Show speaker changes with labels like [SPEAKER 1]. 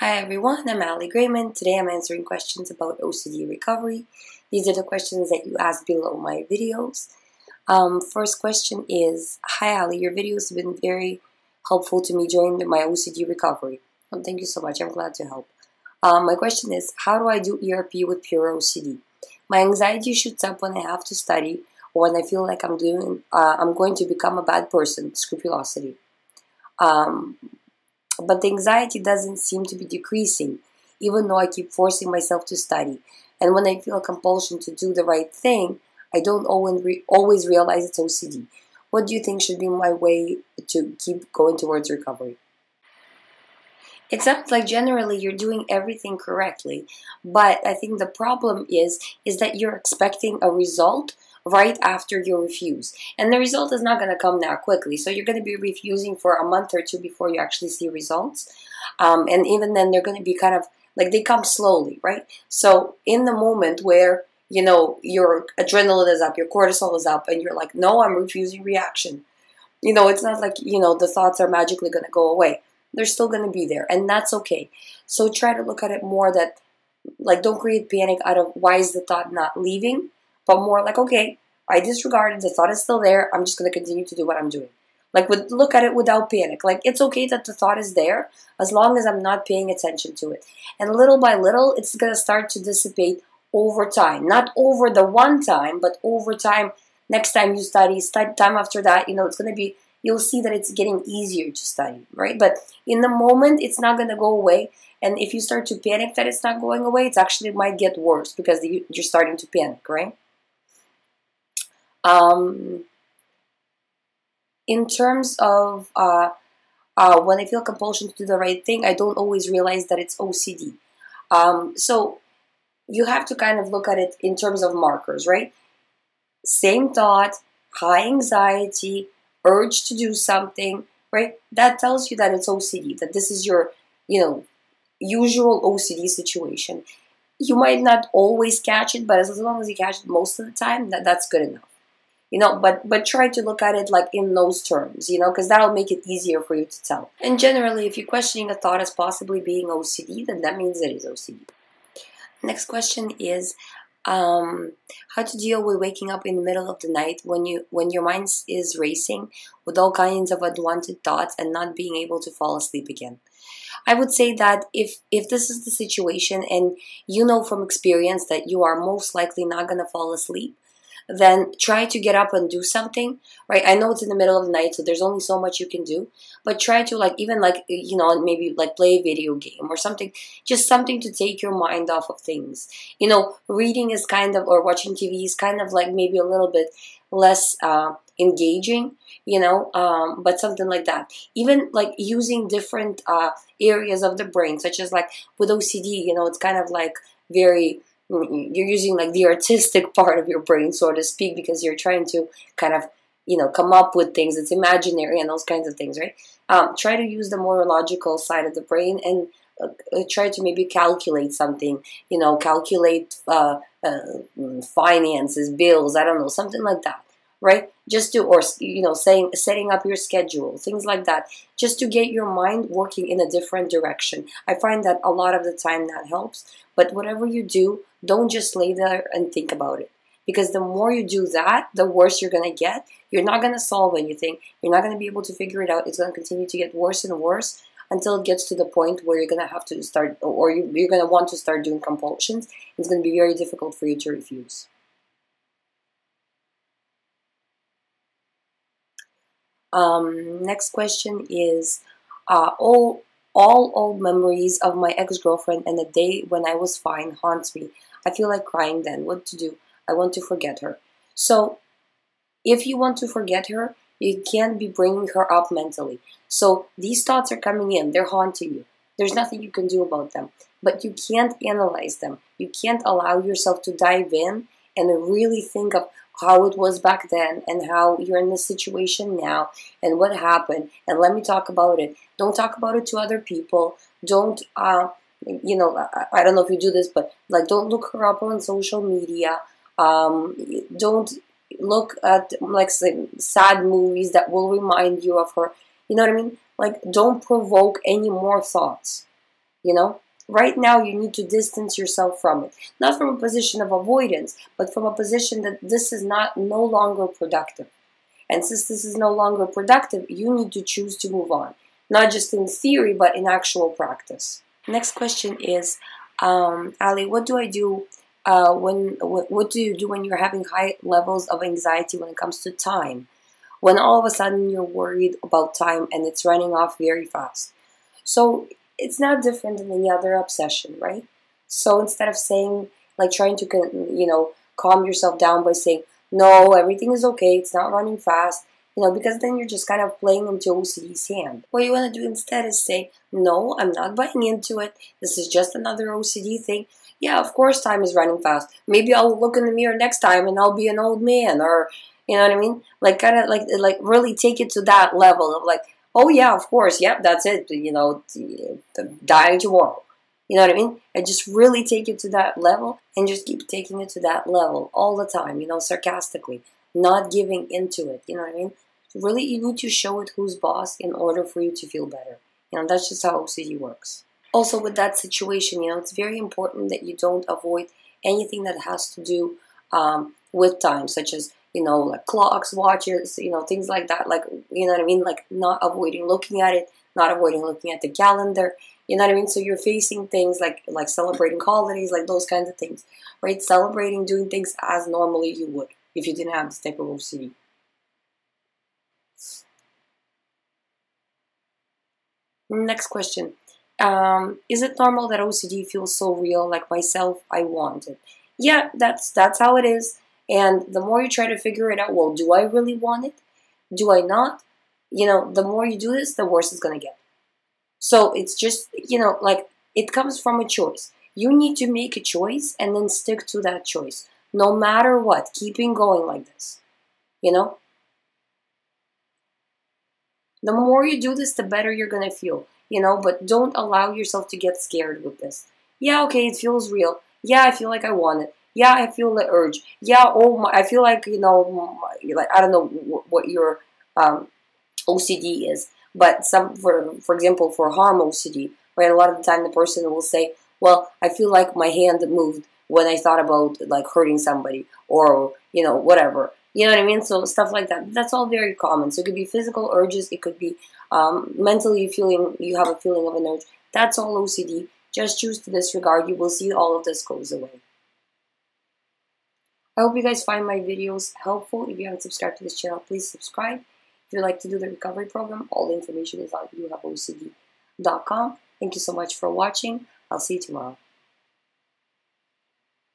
[SPEAKER 1] Hi everyone, I'm GREYMOND. Today I'm answering questions about OCD recovery. These are the questions that you asked below my videos. First question is, hi Ali, your videos have been very helpful to me during my OCD recovery. Thank you so much, I'm glad to help. My question is, how do I do ERP with pure OCD? My anxiety shoots up when I have to study or when I feel like I'm going to become a bad person, scrupulosity. But the anxiety doesn't seem to be decreasing, even though I keep forcing myself to study. And when I feel a compulsion to do the right thing, I don't always realize it's OCD. What do you think should be my way to keep going towards recovery? It sounds like generally you're doing everything correctly, but I think the problem is that you're expecting a result right after you refuse. And the result is not going to come that quickly. So you're going to be refusing for a month or two before you actually see results. And even then, they're going to be kind of like they come slowly, right? So in the moment where, your adrenaline is up, your cortisol is up, and you're like, no, I'm refusing reaction. It's not like, the thoughts are magically going to go away. They're still going to be there, and that's okay. So try to look at it more that, like, don't create panic out of why is the thought not leaving, but more like, okay, I disregarded, the thought is still there, I'm just going to continue to do what I'm doing. Like, look at it without panic. Like, it's okay that the thought is there as long as I'm not paying attention to it. And little by little, it's going to start to dissipate over time. Not over the one time, but over time. Next time you study time after that, it's going to be, you'll see that it's getting easier to study, right? But in the moment, it's not going to go away. And if you start to panic that it's not going away, it actually might get worse because you're starting to panic, right? In terms of when I feel compulsion to do the right thing, I don't always realize that it's OCD. So you have to kind of look at it in terms of markers, right? Same thought, high anxiety, urge to do something, right? That tells you that it's OCD, that this is your, usual OCD situation. You might not always catch it, but as long as you catch it most of the time, that's good enough. But try to look at it like in those terms, because that'll make it easier for you to tell. And generally, if you're questioning a thought as possibly being OCD, then that means it is OCD. Next question is, how to deal with waking up in the middle of the night when your mind is racing with all kinds of unwanted thoughts and not being able to fall asleep again. I would say that if this is the situation and you know from experience that you are most likely not going to fall asleep, then try to get up and do something, right? I know it's in the middle of the night, so there's only so much you can do, but try to maybe play a video game or something, just something to take your mind off of things. Reading is or watching TV is kind of like maybe a little bit less engaging, but something like that. Even like using different areas of the brain, such as like with OCD, it's kind of like you're using like the artistic part of your brain, so to speak, because you're trying to kind of, come up with things. It's imaginary and those kinds of things, right? Try to use the more logical side of the brain and try to maybe calculate something, calculate finances, bills, I don't know, something like that, right? Setting up your schedule, things like that, just to get your mind working in a different direction. I find that a lot of the time that helps, but whatever you do, don't just lay there and think about it. Because the more you do that, the worse you're going to get. You're not going to solve anything. You're not going to be able to figure it out. It's going to continue to get worse and worse until it gets to the point where you're going to have to start, or you're going to want to start doing compulsions. It's going to be very difficult for you to refuse. Next question is, all old memories of my ex-girlfriend and the day when I was fine haunts me. I feel like crying then. What to do? I want to forget her. So if you want to forget her, you can't be bringing her up mentally. So these thoughts are coming in. They're haunting you. There's nothing you can do about them. But you can't analyze them. You can't allow yourself to dive in and really think of how it was back then and how you're in this situation now and what happened. And let me talk about it. Don't talk about it to other people. Don't, I don't know if you do this, but like, don't look her up on social media. Don't look at like sad movies that will remind you of her. You know what I mean? Like, don't provoke any more thoughts. you know? Right now, you need to distance yourself from it. Not from a position of avoidance, but from a position that this is no longer productive. And since this is no longer productive, you need to choose to move on. Not just in theory, but in actual practice. Next question is, Ali, what do I do what do you do when you're having high levels of anxiety when it comes to time? When all of a sudden you're worried about time and it's running off very fast. So it's not different than any other obsession, right? So instead of saying, like trying to, calm yourself down by saying, no, everything is okay, it's not running fast, because then you're just kind of playing into OCD's hand. What you want to do instead is say, no, I'm not buying into it. This is just another OCD thing. Yeah, of course time is running fast. Maybe I'll look in the mirror next time and I'll be an old man, or, you know what I mean? Like, kind of like really take it to that level of like, oh yeah, of course, yep, that's it, dying tomorrow. You know what I mean? And just really take it to that level and just keep taking it to that level all the time, sarcastically, not giving into it, you know what I mean? Really, you need to show it who's boss in order for you to feel better. That's just how OCD works. Also, with that situation, it's very important that you don't avoid anything that has to do with time, such as, like clocks, watches, things like that. Like, you know what I mean? Like not avoiding looking at it, not avoiding looking at the calendar. You know what I mean? So you're facing things like celebrating holidays, like those kinds of things, right? Celebrating, doing things as normally you would if you didn't have this type of OCD. Next question. Is it normal that OCD feels so real? Like myself, I want it. Yeah, that's how it is. And the more you try to figure it out, well, do I really want it? Do I not? The more you do this, the worse it's going to get. So it's just, like it comes from a choice. You need to make a choice and then stick to that choice. No matter what, keeping going like this. The more you do this, the better you're going to feel. But don't allow yourself to get scared with this. Yeah, okay, it feels real. Yeah, I feel like I want it. Yeah, I feel the urge. Yeah, oh my, I feel like, like I don't know what your OCD is, but for example, for harm OCD, right? A lot of the time the person will say, well, I feel like my hand moved when I thought about like hurting somebody or, whatever. You know what I mean? So stuff like that. That's all very common. So it could be physical urges. It could be mentally you have a feeling of an urge. That's all OCD. Just choose to disregard. You will see all of this goes away. I hope you guys find my videos helpful. If you haven't subscribed to this channel, please subscribe. If you'd like to do the recovery program, all the information is on youhaveocd.com. Thank you so much for watching. I'll see you tomorrow.